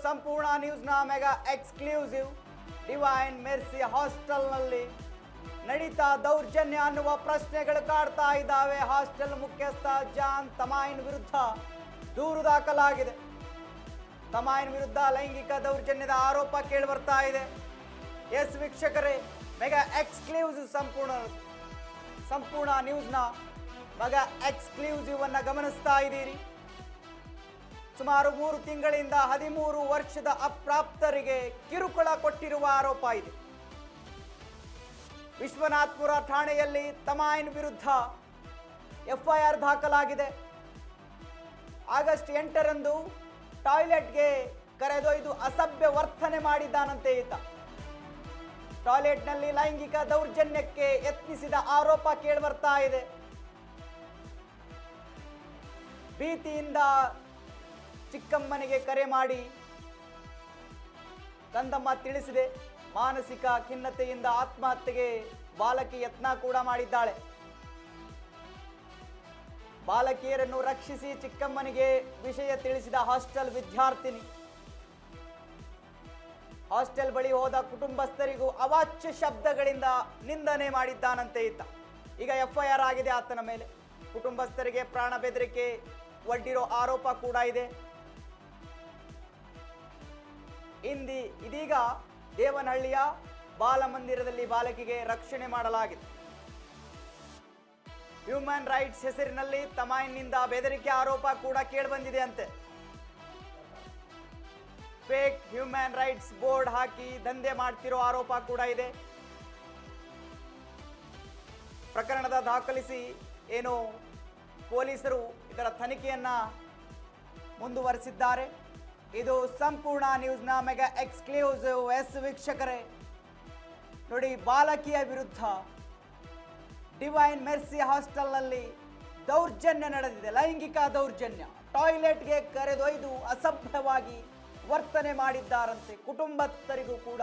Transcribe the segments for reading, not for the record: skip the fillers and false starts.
ಸಂಪೂರ್ಣ ನ್ಯೂಸ್ನ mega exclusive. Divine mercy ಹಾಸ್ಟೆಲ್ನಲ್ಲಿ ನಡೀತಾ ದೌರ್ಜನ್ಯ ಅನ್ನುವ ಪ್ರಶ್ನೆಗಳು ಕಾಡ್ತಾ ಇದ್ದಾವೆ. ಹಾಸ್ಟೆಲ್ ಮುಖ್ಯಸ್ಥ ಜಾನ್ ತಮಾಯಿನ್ ವಿರುದ್ಧ ದೂರು ದಾಖಲಾಗಿದೆ. ತಮಾಯಿನ್ ವಿರುದ್ಧ ಲೈಂಗಿಕ ದೌರ್ಜನ್ಯದ ಆರೋಪ ಕೇಳಿ ಬರ್ತಾ ಇದೆ. ಎಸ್ ವೀಕ್ಷಕರೇ, ಮೆಗಾ ಎಕ್ಸ್ಕ್ಲೂಸಿವ್ ಸಂಪೂರ್ಣ ನ್ಯೂಸ್ನ ಮೆಗಾ ಎಕ್ಸ್ಕ್ಲೂಸಿವ್ ಅನ್ನ ಗಮನಿಸ್ತಾ ಇದ್ದೀರಿ. ಸುಮಾರು 3 ತಿಂಗಳಿಂದ 13 ವರ್ಷದ ಅಪ್ರಾಪ್ತರಿಗೆ ಕಿರುಕುಳ ಕೊಟ್ಟಿರುವ ಆರೋಪ ಇದೆ. ವಿಶ್ವನಾಥ್ಪುರ ಠಾಣೆಯಲ್ಲಿ ತಮಾಯಿನ್ ವಿರುದ್ಧ ಎಫ್ಐಆರ್ ದಾಖಲಾಗಿದೆ. ಆಗಸ್ಟ್ 8ರಂದು ಟಾಯ್ಲೆಟ್ಗೆ ಕರೆದೊಯ್ದು ಅಸಭ್ಯ ವರ್ತನೆ ಮಾಡಿದ್ದಾನಂತೆ ಈತ. ಟಾಯ್ಲೆಟ್ನಲ್ಲಿ ಲೈಂಗಿಕ ದೌರ್ಜನ್ಯಕ್ಕೆ ಯತ್ನಿಸಿದ ಆರೋಪ ಕೇಳಿಬರ್ತಾ ಇದೆ. ಭೀತಿಯಿಂದ ಚಿಕ್ಕಮ್ಮನಿಗೆ ಕರೆ ಮಾಡಿ ಕಂದಮ್ಮ ತಿಳಿಸಿದೆ. ಮಾನಸಿಕ ಖಿನ್ನತೆಯಿಂದ ಆತ್ಮಹತ್ಯೆಗೆ ಬಾಲಕಿ ಯತ್ನ ಕೂಡ ಮಾಡಿದ್ದಾಳೆ. ಬಾಲಕಿಯರನ್ನು ರಕ್ಷಿಸಿ ಚಿಕ್ಕಮ್ಮನಿಗೆ ವಿಷಯ ತಿಳಿಸಿದ ಹಾಸ್ಟೆಲ್ ವಿದ್ಯಾರ್ಥಿನಿ ಹಾಸ್ಟೆಲ್ ಬಳಿ ಹೋದ ಕುಟುಂಬಸ್ಥರಿಗೂ ಅವಾಚ್ಯ ಶಬ್ದಗಳಿಂದ ನಿಂದನೆ ಮಾಡಿದ್ದಾನಂತೆ ಈತ. ಈಗ ಎಫ್ಐಆರ್ ಆಗಿದೆ ಆತನ ಮೇಲೆ. ಕುಟುಂಬಸ್ಥರಿಗೆ ಪ್ರಾಣ ಬೆದರಿಕೆ ಒಡ್ಡಿರೋ ಆರೋಪ ಕೂಡ ಇದೆ. ಇದೀಗ ದೇವನಹಳ್ಳಿಯ ಬಾಲಮಂದಿರದಲ್ಲಿ ಬಾಲಕಿಗೆ ರಕ್ಷಣೆ ಮಾಡಲಾಗಿದೆ. ಹ್ಯೂಮನ್ ರೈಟ್ಸ್ ಹೆಸರಿನಲ್ಲಿ ತಮಾಯಿನ್ನಿಂದ ಬೆದರಿಕೆ ಆರೋಪ ಕೂಡ ಕೇಳಿಬಂದಿದೆ ಅಂತೆ. ಫೇಕ್ ಹ್ಯೂಮನ್ ರೈಟ್ಸ್ ಬೋರ್ಡ್ ಹಾಕಿ ದಂಧೆ ಮಾಡ್ತಿರೋ ಆರೋಪ ಕೂಡ ಇದೆ. ಪ್ರಕರಣದ ದಾಖಲಿಸಿ ಏನು ಪೊಲೀಸರು ಇದರ ತನಿಖೆಯನ್ನ ಮುಂದುವರಿಸಿದ್ದಾರೆ. ಇದು ಸಂಪೂರ್ಣ ನ್ಯೂಸ್ನ ಮೆಗಾ ಎಕ್ಸ್ಕ್ಲೂಸಿವ್. ಎಸ್ ವೀಕ್ಷಕರೇ ನೋಡಿ, ಬಾಲಕಿಯ ವಿರುದ್ಧ ಡಿವೈನ್ ಮೆರ್ಸಿ ಹಾಸ್ಟೆಲ್ನಲ್ಲಿ ದೌರ್ಜನ್ಯ ನಡೆದಿದೆ. ಲೈಂಗಿಕ ದೌರ್ಜನ್ಯ. ಟಾಯ್ಲೆಟ್ಗೆ ಕರೆದೊಯ್ದು ಅಸಭ್ಯವಾಗಿ ವರ್ತನೆ ಮಾಡಿದ್ದಾರಂತೆ. ಕುಟುಂಬಸ್ಥರಿಗೂ ಕೂಡ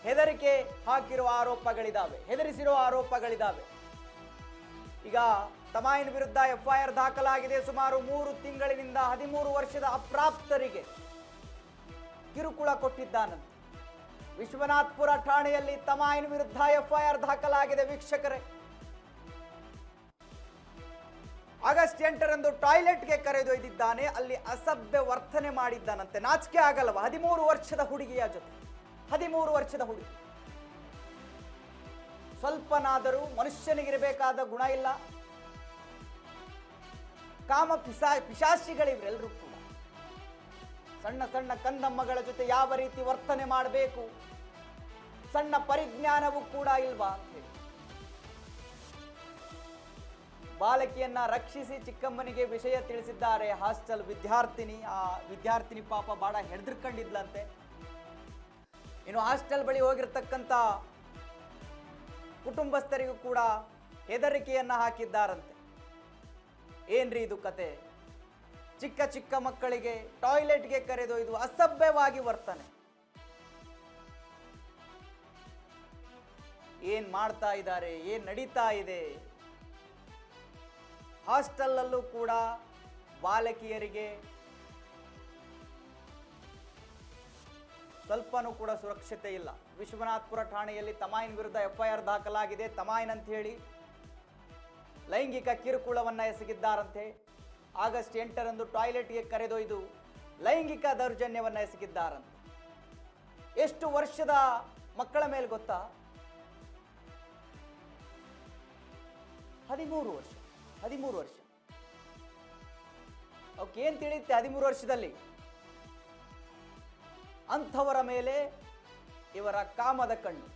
ಹೆದರಿಕೆ ಹಾಕಿರುವ ಆರೋಪಗಳಿದ್ದಾವೆ, ಹೆದರಿಸಿರೋ ಆರೋಪಗಳಿದ್ದಾವೆ. ಈಗ ತಮಾಯಿನ್ ವಿರುದ್ಧ ಎಫ್ಐಆರ್ ದಾಖಲಾಗಿದೆ. ಸುಮಾರು 3 ತಿಂಗಳಿನಿಂದ 13 ವರ್ಷದ ಅಪ್ರಾಪ್ತರಿಗೆ ಕಿರುಕುಳ ಕೊಟ್ಟಿದ್ದಾನಂತೆ. ವಿಶ್ವನಾಥ್ಪುರ ಠಾಣೆಯಲ್ಲಿ ತಮಾಯಿನ್ ವಿರುದ್ಧ ಎಫ್ಐಆರ್ ದಾಖಲಾಗಿದೆ. ವೀಕ್ಷಕರೇ, ಆಗಸ್ಟ್ 8ರಂದು ಟಾಯ್ಲೆಟ್ಗೆ ಕರೆದೊಯ್ದಿದ್ದಾನೆ. ಅಲ್ಲಿ ಅಸಭ್ಯ ವರ್ತನೆ ಮಾಡಿದ್ದಾನಂತೆ. ನಾಚಿಕೆ ಆಗಲ್ವ? 13 ವರ್ಷದ ಹುಡುಗಿಯ ಜೊತೆ, 13 ವರ್ಷದ ಹುಡುಗಿ. ಸ್ವಲ್ಪನಾದರೂ ಮನುಷ್ಯನಿಗಿರಬೇಕಾದ ಗುಣ ಇಲ್ಲ. ಕಾಮ ಪಿಶಾಚಿಗಳಿವ್ರೆಲ್ಲರೂ ಕೂಡ. ಸಣ್ಣ ಸಣ್ಣ ಕಂದಮ್ಮಗಳ ಜೊತೆ ಯಾವ ರೀತಿ ವರ್ತನೆ ಮಾಡಬೇಕು, ಸಣ್ಣ ಪರಿಜ್ಞಾನವೂ ಕೂಡ ಇಲ್ವಾ ಅಂತ ಹೇಳಿ ಬಾಲಕಿಯನ್ನ ರಕ್ಷಿಸಿ ಚಿಕ್ಕಮ್ಮನಿಗೆ ವಿಷಯ ತಿಳಿಸಿದ್ದಾರೆ ಹಾಸ್ಟೆಲ್ ವಿದ್ಯಾರ್ಥಿನಿ. ಆ ವಿದ್ಯಾರ್ಥಿನಿ ಪಾಪ ಬಹಳ ಹೆದರ್ಕೊಂಡಿದ್ಲಂತೆ. ಇನ್ನು ಹಾಸ್ಟೆಲ್ ಬಳಿ ಹೋಗಿರ್ತಕ್ಕಂಥ ಕುಟುಂಬಸ್ಥರಿಗೂ ಕೂಡ ಹೆದರಿಕೆಯನ್ನ ಹಾಕಿದ್ದಾರಂತೆ. ಏನ್ರಿ ಇದು ಕತೆ? ಚಿಕ್ಕ ಚಿಕ್ಕ ಮಕ್ಕಳಿಗೆ ಟಾಯ್ಲೆಟ್ಗೆ ಕರೆದೊಯ್ದು ಅಸಭ್ಯವಾಗಿ ವರ್ತನೆ. ಏನ್ ಮಾಡ್ತಾ ಇದ್ದಾರೆ? ಏನ್ ನಡೀತಾ ಇದೆ? ಹಾಸ್ಟೆಲ್ ಕೂಡ ಬಾಲಕಿಯರಿಗೆ ಸ್ವಲ್ಪನೂ ಕೂಡ ಸುರಕ್ಷತೆ ಇಲ್ಲ. ವಿಶ್ವನಾಥ್ಪುರ ಠಾಣೆಯಲ್ಲಿ ತಮಾಯಿನ್ ವಿರುದ್ಧ ಎಫ್ಐಆರ್ ದಾಖಲಾಗಿದೆ. ತಮಾಯಿನ್ ಅಂತ ಹೇಳಿ ಲೈಂಗಿಕ ಕಿರುಕುಳವನ್ನ ಎಸಗಿದ್ದಾರಂತೆ. ಆಗಸ್ಟ್ 8ರಂದು ಟಾಯ್ಲೆಟ್ಗೆ ಕರೆದೊಯ್ದು ಲೈಂಗಿಕ ದೌರ್ಜನ್ಯವನ್ನ ಎಸಗಿದ್ದಾರಂತೆ. ಎಷ್ಟು ವರ್ಷದ ಮಕ್ಕಳ ಮೇಲೆ ಗೊತ್ತಾ? 13 ವರ್ಷ. 13 ವರ್ಷ. ಅವಕ್ಕೆ ಏನ್ ತಿಳಿಯುತ್ತೆ 13 ವರ್ಷದಲ್ಲಿ? ಅಂಥವರ ಮೇಲೆ ಇವರ ಕಾಮದ ಕಣ್ಣು.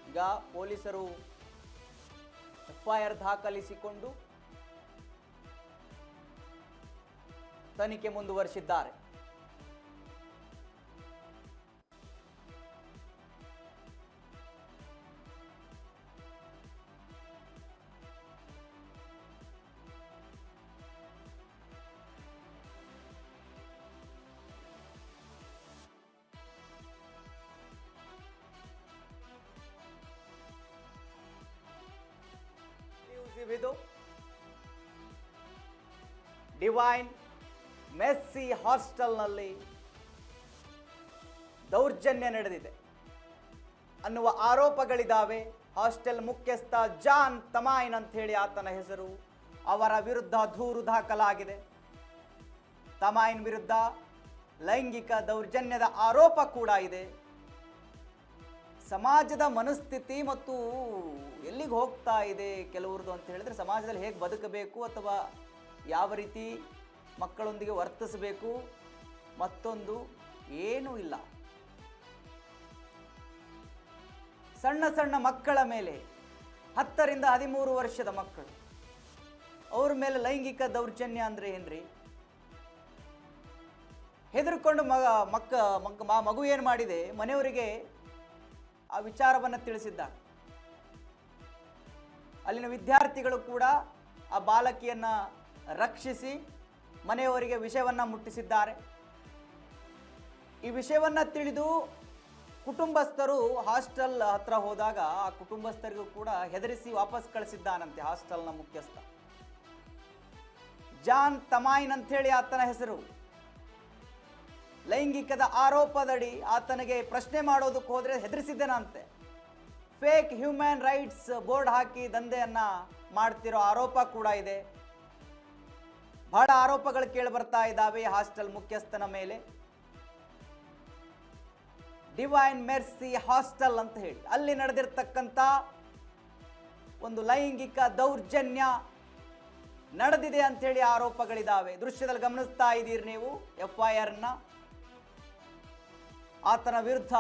ಈಗ ಪೊಲೀಸರು ಎಫ್ಐಆರ್ ದಾಖಲಿಸಿಕೊಂಡು ತನಿಖೆ ಮುಂದುವರಿಸಿದ್ದಾರೆ. ಇದು ಡಿವೈನ್ ಮೆಸ್ಸಿ ಹಾಸ್ಟೆಲ್ನಲ್ಲಿ ದೌರ್ಜನ್ಯ ನಡೆದಿದೆ ಅನ್ನುವ ಆರೋಪಗಳಿದ್ದಾವೆ. ಹಾಸ್ಟೆಲ್ ಮುಖ್ಯಸ್ಥ ಜಾನ್ ತಮಾಯಿನ್ ಅಂತ ಹೇಳಿ ಆತನ ಹೆಸರು. ಅವರ ವಿರುದ್ಧ ದೂರು ದಾಖಲಾಗಿದೆ. ತಮಾಯಿನ್ ವಿರುದ್ಧ ಲೈಂಗಿಕ ದೌರ್ಜನ್ಯದ ಆರೋಪ ಕೂಡ ಇದೆ. ಸಮಾಜದ ಮನಸ್ಥಿತಿ ಮತ್ತು ಎಲ್ಲಿಗೆ ಹೋಗ್ತಾ ಇದೆ ಕೆಲವ್ರದ್ದು ಅಂತ ಹೇಳಿದ್ರೆ, ಸಮಾಜದಲ್ಲಿ ಹೇಗೆ ಬದುಕಬೇಕು ಅಥವಾ ಯಾವ ರೀತಿ ಮಕ್ಕಳೊಂದಿಗೆ ವರ್ತಿಸಬೇಕು, ಮತ್ತೊಂದು ಏನೂ ಇಲ್ಲ. ಸಣ್ಣ ಸಣ್ಣ ಮಕ್ಕಳ ಮೇಲೆ 10 ರಿಂದ 13 ವರ್ಷದ ಮಕ್ಕಳು, ಅವ್ರ ಮೇಲೆ ಲೈಂಗಿಕ ದೌರ್ಜನ್ಯ ಅಂದರೆ ಏನ್ರಿ? ಹೆದರ್ಕೊಂಡು ಮಗು ಏನು ಮಾಡಿದೆ, ಮನೆಯವರಿಗೆ ಆ ವಿಚಾರವನ್ನು ತಿಳಿಸಿದ್ದ. ಅಲ್ಲಿನ ವಿದ್ಯಾರ್ಥಿಗಳು ಕೂಡ ಆ ಬಾಲಕಿಯನ್ನು ರಕ್ಷಿಸಿ ಮನೆಯವರಿಗೆ ವಿಷಯವನ್ನು ಮುಟ್ಟಿಸಿದ್ದಾರೆ. ಈ ವಿಷಯವನ್ನು ತಿಳಿದು ಕುಟುಂಬಸ್ಥರು ಹಾಸ್ಟೆಲ್ ಹತ್ರ ಹೋದಾಗ ಆ ಕುಟುಂಬಸ್ಥರಿಗೂ ಕೂಡ ಹೆದರಿಸಿ ವಾಪಸ್ ಕಳಿಸಿದ್ದಾನಂತೆ ಹಾಸ್ಟೆಲ್ನ ಮುಖ್ಯಸ್ಥ. ಜಾನ್ ತಮಾಯಿನ್ ಅಂಥೇಳಿ ಆತನ ಹೆಸರು. ಲೈಂಗಿಕದ ಆರೋಪದಡಿ ಆತನಿಗೆ ಪ್ರಶ್ನೆ ಮಾಡೋದಕ್ಕೆ ಹೋದರೆ ಹೆದರಿಸಿದ್ದೇನಂತೆ. ಫೇಕ್ ಹ್ಯೂಮನ್ ರೈಟ್ಸ್ ಬೋರ್ಡ್ ಹಾಕಿ ದಂಧೆಯನ್ನ ಮಾಡ್ತಿರೋ ಆರೋಪ ಕೂಡ ಇದೆ. ಬಹಳ ಆರೋಪಗಳು ಕೇಳಿ ಬರ್ತಾ ಇದ್ದಾವೆ ಹಾಸ್ಟೆಲ್ ಮುಖ್ಯಸ್ಥನ ಮೇಲೆ. ಡಿವೈನ್ ಮೆರ್ಸಿ ಹಾಸ್ಟೆಲ್ ಅಂತ ಹೇಳಿ ಅಲ್ಲಿ ನಡೆದಿರ್ತಕ್ಕಂಥ ಒಂದು ಲೈಂಗಿಕ ದೌರ್ಜನ್ಯ ನಡೆದಿದೆ ಅಂತ ಹೇಳಿ ಆರೋಪಗಳಿದ್ದಾವೆ. ದೃಶ್ಯದಲ್ಲಿ ಗಮನಿಸ್ತಾ ಇದ್ದೀರಿ ನೀವು FIR ನ. ಆತನ ವಿರುದ್ಧ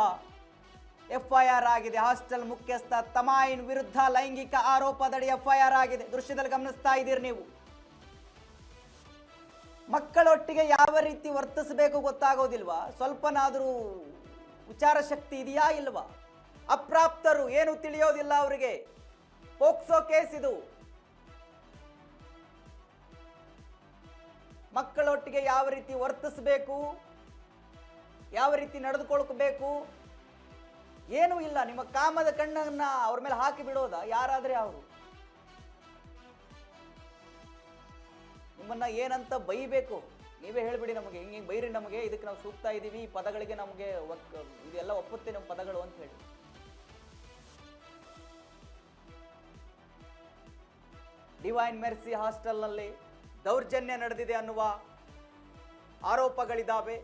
FIR ಆಗಿದೆ. ಹಾಸ್ಟೆಲ್ ಮುಖ್ಯಸ್ಥ ತಮಾಯಿನ್ ವಿರುದ್ಧ ಲೈಂಗಿಕ ಆರೋಪದಡಿ FIR ಆಗಿದೆ. ದೃಶ್ಯದಲ್ಲಿ ಗಮನಿಸ್ತಾ ಇದ್ದೀರಿ ನೀವು. ಮಕ್ಕಳೊಟ್ಟಿಗೆ ಯಾವ ರೀತಿ ವರ್ತಿಸಬೇಕು ಗೊತ್ತಾಗೋದಿಲ್ವಾ? ಸ್ವಲ್ಪನಾದರೂ ವಿಚಾರ ಶಕ್ತಿ ಇದೆಯಾ ಇಲ್ವಾ? ಅಪ್ರಾಪ್ತರು, ಏನು ತಿಳಿಯೋದಿಲ್ಲ ಅವರಿಗೆ. ಪೋಕ್ಸೋ ಕೇಸ್ ಇದು. ಮಕ್ಕಳೊಟ್ಟಿಗೆ ಯಾವ ರೀತಿ ವರ್ತಿಸಬೇಕು, ಯಾವ ರೀತಿ ನಡೆದುಕೊಳ್ಬೇಕು ಏನೂ ಇಲ್ಲ. ನಿಮ್ಮ ಕಾಮದ ಕಣ್ಣನ್ನ ಅವ್ರ ಮೇಲೆ ಹಾಕಿ ಬಿಡೋದ ಯಾರಾದ್ರೆ ಅವರು? ನಿಮ್ಮನ್ನ ಏನಂತ ಬೈಬೇಕು ನೀವೇ ಹೇಳ್ಬಿಡಿ. ನಮಗೆ ಹಿಂಗೆ ಬೈರಿ, ನಮಗೆ ಇದಕ್ಕೆ ನಾವು ಸೂಕ್ತ ಇದ್ದೀವಿ, ಈ ಪದಗಳಿಗೆ ನಮಗೆ ಇದೆಲ್ಲ ಒಪ್ಪುತ್ತೆ ನಮ್ಮ ಪದಗಳು ಅಂತ ಹೇಳಿ. ಡಿವೈನ್ ಮೆರ್ಸಿ ಹಾಸ್ಟೆಲ್ನಲ್ಲಿ ದೌರ್ಜನ್ಯ ನಡೆದಿದೆ ಅನ್ನುವ ಆರೋಪಗಳಿದ್ದಾವೆ.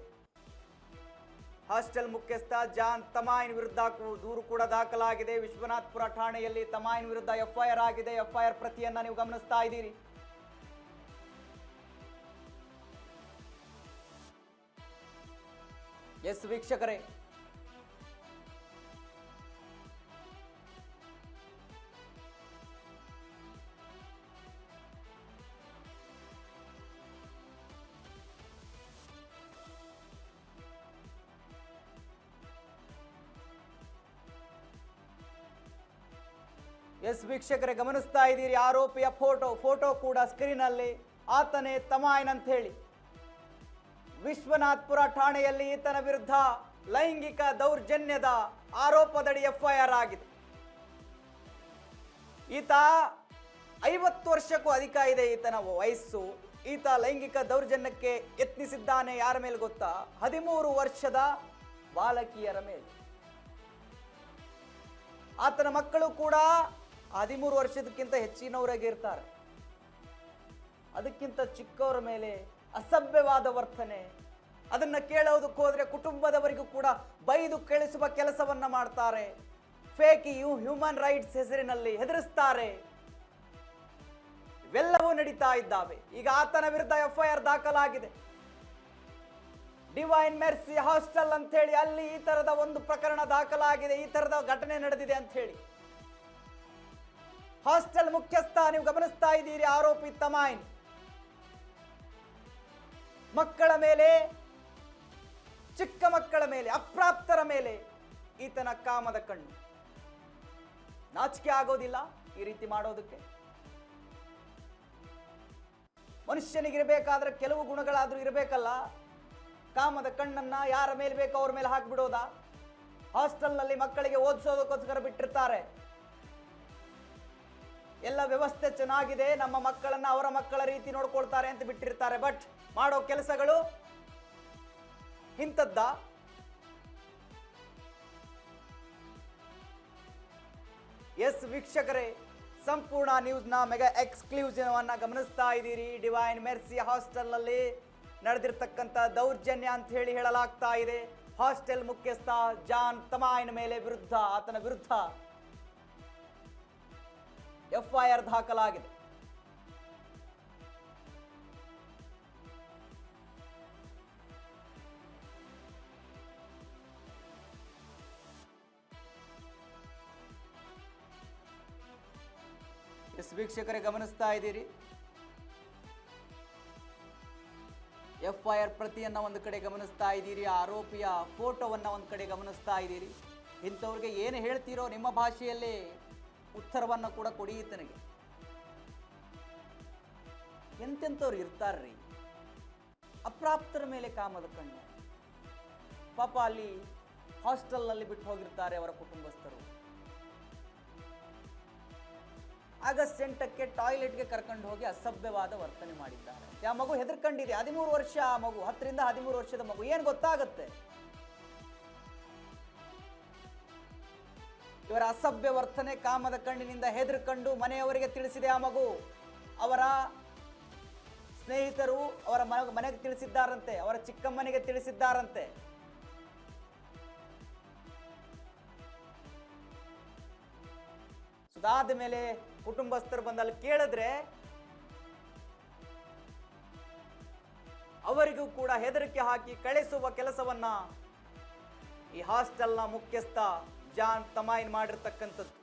ಹಾಸ್ಟೆಲ್ ಮುಖ್ಯಸ್ಥ ಜಾನ್ ತಮಾಯಿನ್ ವಿರುದ್ಧ ದೂರು ಕೂಡ ದಾಖಲಾಗಿದೆ. ವಿಶ್ವನಾಥ್ಪುರ ಠಾಣೆಯಲ್ಲಿ ತಮಾಯಿನ್ ವಿರುದ್ಧ FIR ಆಗಿದೆ. FIR ಪ್ರತಿಯನ್ನ ನೀವು ಗಮನಿಸ್ತಾ ಇದ್ದೀರಿ. ಎಸ್ ವೀಕ್ಷಕರೇ, ಗಮನಿಸ್ತಾ ಇದ್ದೀರಿ ಆರೋಪಿಯ ಫೋಟೋ ಕೂಡ ಸ್ಕ್ರೀನ್ ಅಲ್ಲಿ. ಆತನೇ ತಮಾಯಿನ್ ಅಂತ ಹೇಳಿ. ವಿಶ್ವನಾಥ್ಪುರ ಠಾಣೆಯಲ್ಲಿ ಈತನ ವಿರುದ್ಧ ಲೈಂಗಿಕ ದೌರ್ಜನ್ಯದ ಆರೋಪದಡಿ FIR ಆಗಿದೆ. ಈತ 50 ವರ್ಷಕ್ಕೂ ಅಧಿಕ ಇದೆ ಈತನ ವಯಸ್ಸು. ಈತ ಲೈಂಗಿಕ ದೌರ್ಜನ್ಯಕ್ಕೆ ಯತ್ನಿಸಿದ್ದಾನೆ. ಯಾರ ಮೇಲೆ ಗೊತ್ತಾ? 13 ವರ್ಷದ ಬಾಲಕಿಯರ ಮೇಲೆ. ಆತನ ಮಕ್ಕಳು ಕೂಡ 13 ವರ್ಷದಕ್ಕಿಂತ ಹೆಚ್ಚಿನವರಾಗಿ ಇರ್ತಾರೆ. ಅದಕ್ಕಿಂತ ಚಿಕ್ಕವರ ಮೇಲೆ ಅಸಭ್ಯವಾದ ವರ್ತನೆ. ಅದನ್ನ ಕೇಳೋದಕ್ಕೆ ಹೋದ್ರೆ ಕುಟುಂಬದವರಿಗೂ ಕೂಡ ಬೈದು ಕೇಳಿಸುವ ಕೆಲಸವನ್ನ ಮಾಡ್ತಾರೆ. ಫೇಕ್ ಹ್ಯೂಮನ್ ರೈಟ್ಸ್ ಹೆಸರಿನಲ್ಲಿ ಹೆದರಿಸ್ತಾರೆ. ಇವೆಲ್ಲವೂ ನಡೀತಾ ಇದ್ದಾವೆ. ಈಗ ಆತನ ವಿರುದ್ಧ FIR ದಾಖಲಾಗಿದೆ. ಡಿವೈನ್ ಮೆರ್ಸಿ ಹಾಸ್ಟೆಲ್ ಅಂತ ಹೇಳಿ ಅಲ್ಲಿ ಈ ತರದ ಒಂದು ಪ್ರಕರಣ ದಾಖಲಾಗಿದೆ. ಈ ತರದ ಘಟನೆ ನಡೆದಿದೆ ಅಂತ ಹೇಳಿ. ಹಾಸ್ಟೆಲ್ ಮುಖ್ಯಸ್ಥ ನೀವು ಗಮನಿಸ್ತಾ ಇದ್ದೀರಿ ಆರೋಪಿ ತಮಾಯಿನ್. ಮಕ್ಕಳ ಮೇಲೆ, ಚಿಕ್ಕ ಮಕ್ಕಳ ಮೇಲೆ, ಅಪ್ರಾಪ್ತರ ಮೇಲೆ ಈತನ ಕಾಮದ ಕಣ್ಣು. ನಾಚಿಕೆ ಆಗೋದಿಲ್ಲ ಈ ರೀತಿ ಮಾಡೋದಕ್ಕೆ? ಮನುಷ್ಯನಿಗಿರಬೇಕಾದ್ರೆ ಕೆಲವು ಗುಣಗಳಾದ್ರೂ ಇರಬೇಕಲ್ಲ. ಕಾಮದ ಕಣ್ಣನ್ನ ಯಾರ ಮೇಲೆ ಬೇಕೋ ಅವ್ರ ಮೇಲೆ ಹಾಕ್ಬಿಡೋದಾ? ಹಾಸ್ಟೆಲ್ನಲ್ಲಿ ಮಕ್ಕಳಿಗೆ ಓದಿಸೋದಕ್ಕೋಸ್ಕರ ಬಿಟ್ಟಿರ್ತಾರೆ. ಎಲ್ಲ ವ್ಯವಸ್ಥೆ ಚೆನ್ನಾಗಿದೆ, ನಮ್ಮ ಮಕ್ಕಳನ್ನ ಅವರ ಮಕ್ಕಳ ರೀತಿ ನೋಡ್ಕೊಳ್ತಾರೆ ಅಂತ ಬಿಟ್ಟಿರ್ತಾರೆ. ಬಟ್ ಮಾಡೋ ಕೆಲಸಗಳು ಇಂಥದ್ದ. ಎಸ್ ವೀಕ್ಷಕರೇ, ಸಂಪೂರ್ಣ ನ್ಯೂಸ್ನ ಮೆಗಾ ಎಕ್ಸ್ಕ್ಲೂಸಿವ್ ಅನ್ನ ಗಮನಿಸ್ತಾ ಇದ್ದೀರಿ. ಡಿವೈನ್ ಮೆರ್ಸಿ ಹಾಸ್ಟೆಲ್ ನಲ್ಲಿ ನಡೆದಿರ್ತಕ್ಕಂಥ ದೌರ್ಜನ್ಯ ಅಂತ ಹೇಳಲಾಗ್ತಾ ಇದೆ. ಹಾಸ್ಟೆಲ್ ಮುಖ್ಯಸ್ಥ ಜಾನ್ ತಮಾಯಿನ ವಿರುದ್ಧ ಆತನ ವಿರುದ್ಧ FIR ದಾಖಲಾಗಿದೆ. ಎಸ್ ವೀಕ್ಷಕರೇ, ಗಮನಿಸ್ತಾ ಇದ್ದೀರಿ. FIR ಪ್ರತಿಯನ್ನ ಒಂದು ಕಡೆ ಗಮನಿಸ್ತಾ ಇದ್ದೀರಿ, ಆರೋಪಿಯ ಫೋಟೋವನ್ನ ಒಂದು ಕಡೆ ಗಮನಿಸ್ತಾ ಇದ್ದೀರಿ. ಇಂಥವ್ರಿಗೆ ಏನು ಹೇಳ್ತೀರೋ ನಿಮ್ಮ ಭಾಷೆಯಲ್ಲೇ ಉತ್ತರವನ್ನು ಕೂಡ ಕೊಡಿ. ಈತನಿಗೆ ಎಂತೆಂಥವ್ರು ಇರ್ತಾರ್ರಿ, ಅಪ್ರಾಪ್ತರ ಮೇಲೆ ಕಾಮದ ಕಣ್ಣು. ಪಾಪ ಅಲ್ಲಿ ಹಾಸ್ಟೆಲ್ನಲ್ಲಿ ಬಿಟ್ಟು ಹೋಗಿರ್ತಾರೆ ಅವರ ಕುಟುಂಬಸ್ಥರು. ಆಗಸ್ಟ್ 8ಕ್ಕೆ ಟಾಯ್ಲೆಟ್ಗೆ ಕರ್ಕೊಂಡು ಹೋಗಿ ಅಸಭ್ಯವಾದ ವರ್ತನೆ ಮಾಡಿದ್ದಾರೆ. ಆ ಮಗು ಹೆದರ್ಕೊಂಡಿದೆ. 13 ವರ್ಷ ಆ ಮಗು, 10 ರಿಂದ 13 ವರ್ಷದ ಮಗು, ಏನು ಗೊತ್ತಾಗುತ್ತೆ? ಇವರ ಅಸಭ್ಯ ವರ್ತನೆ, ಕಾಮದ ಕಣ್ಣಿನಿಂದ ಹೆದರ್ಕೊಂಡು ಮನೆಯವರಿಗೆ ತಿಳಿಸಿದೆ ಆ ಮಗು. ಅವರ ಸ್ನೇಹಿತರು ಅವರ ಮನೆಗೆ ತಿಳಿಸಿದ್ದಾರಂತೆ, ಅವರ ಚಿಕ್ಕಮ್ಮನಿಗೆ ತಿಳಿಸಿದ್ದಾರಂತೆ. ಸುದಾದ ಮೇಲೆ ಕುಟುಂಬಸ್ಥರು ಬಂದಲ್ಲಿ ಕೇಳಿದ್ರೆ ಅವರಿಗೂ ಕೂಡ ಹೆದರಿಕೆ ಹಾಕಿ ಕಳಿಸುವ ಕೆಲಸವನ್ನ ಈ ಹಾಸ್ಟೆಲ್ನ ಮುಖ್ಯಸ್ಥ ಜಾನ್ ತಮಾಯಿನ್ ಮಾಡಿರ್ತಕ್ಕಂಥದ್ದು.